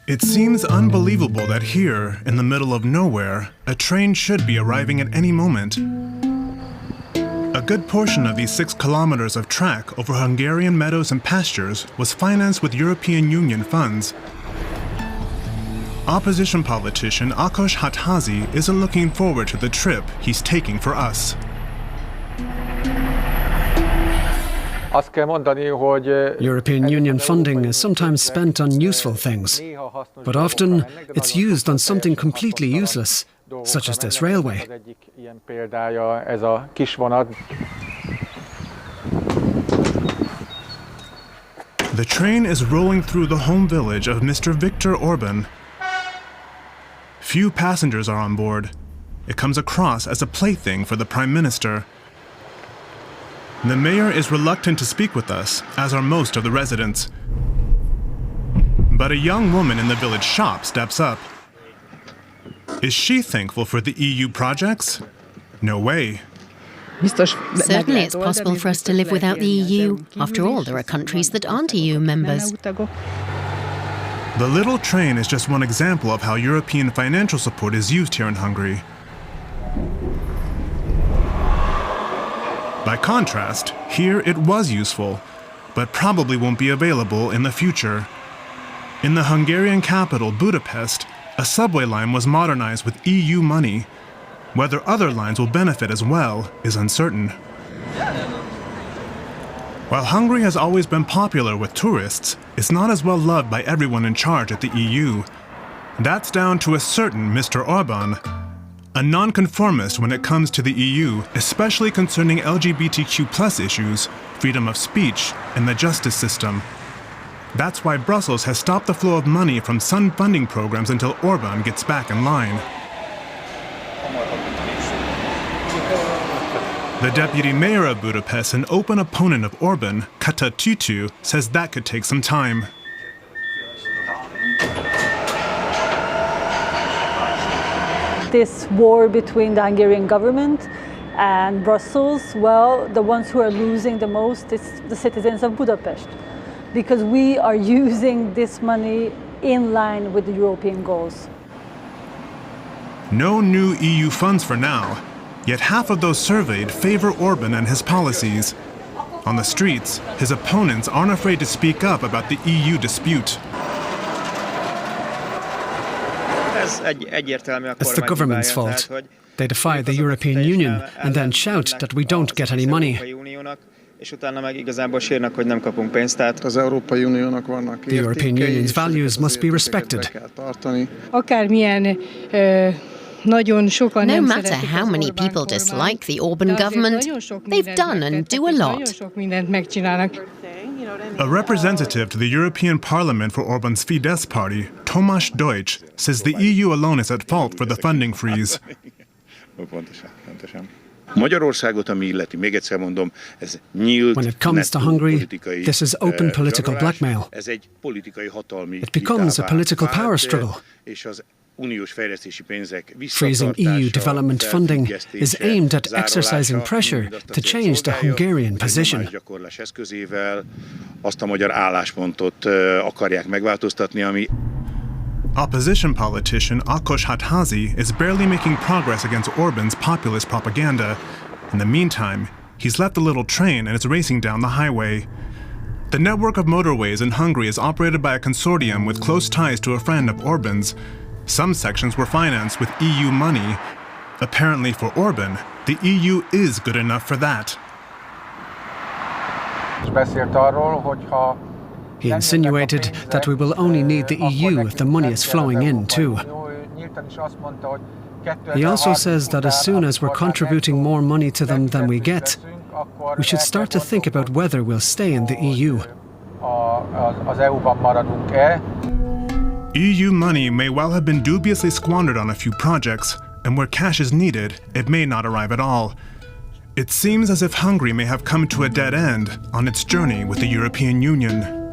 It seems unbelievable that here, in the middle of nowhere, a train should be arriving at any moment. A good portion of these 6 kilometers of track over Hungarian meadows and pastures was financed with European Union funds. Opposition politician Ákos Hatházi isn't looking forward to the trip he's taking for us. European Union funding is sometimes spent on useful things, but often it's used on something completely useless, such as this railway. The train is rolling through the home village of Mr. Viktor Orban. Few passengers are on board. It comes across as a plaything for the Prime Minister. The mayor is reluctant to speak with us, as are most of the residents. But a young woman in the village shop steps up. Is she thankful for the EU projects? No way. Certainly it's possible for us to live without the EU. After all, there are countries that aren't EU members. The little train is just one example of how European financial support is used here in Hungary. By contrast, here it was useful, but probably won't be available in the future. In the Hungarian capital, Budapest, a subway line was modernized with EU money. Whether other lines will benefit as well is uncertain. While Hungary has always been popular with tourists, it's not as well loved by everyone in charge at the EU. That's down to a certain Mr. Orban, a nonconformist when it comes to the EU, especially concerning LGBTQ+ issues, freedom of speech, and the justice system. That's why Brussels has stopped the flow of money from some funding programs until Orban gets back in line. The deputy mayor of Budapest, an open opponent of Orban, Kata Tutu, says that could take some time. This war between the Hungarian government and Brussels, well, the ones who are losing the most is the citizens of Budapest, because we are using this money in line with the European goals. No new EU funds for now, yet half of those surveyed favor Orban and his policies. On the streets, his opponents aren't afraid to speak up about the EU dispute. It's the government's fault. They defy the European Union and then shout that we don't get any money. The European Union's values must be respected. No matter how many people dislike the Orban government, they've done and do a lot. A representative to the European Parliament for Orban's Fidesz party, Tamás Deutsch, says the EU alone is at fault for the funding freeze. When it comes to Hungary, this is open political blackmail. It becomes a political power struggle. Freezing EU development funding is aimed at exercising pressure to change the Hungarian position. Opposition politician Ákos Hatházi is barely making progress against Orban's populist propaganda. In the meantime, he's left the little train and is racing down the highway. The network of motorways in Hungary is operated by a consortium with close ties to a friend of Orban's. Some sections were financed with EU money. Apparently for Orban, the EU is good enough for that. He insinuated that we will only need the EU if the money is flowing in too. He also says that as soon as we're contributing more money to them than we get, we should start to think about whether we'll stay in the EU. EU money may well have been dubiously squandered on a few projects, and where cash is needed, it may not arrive at all. It seems as if Hungary may have come to a dead end on its journey with the European Union.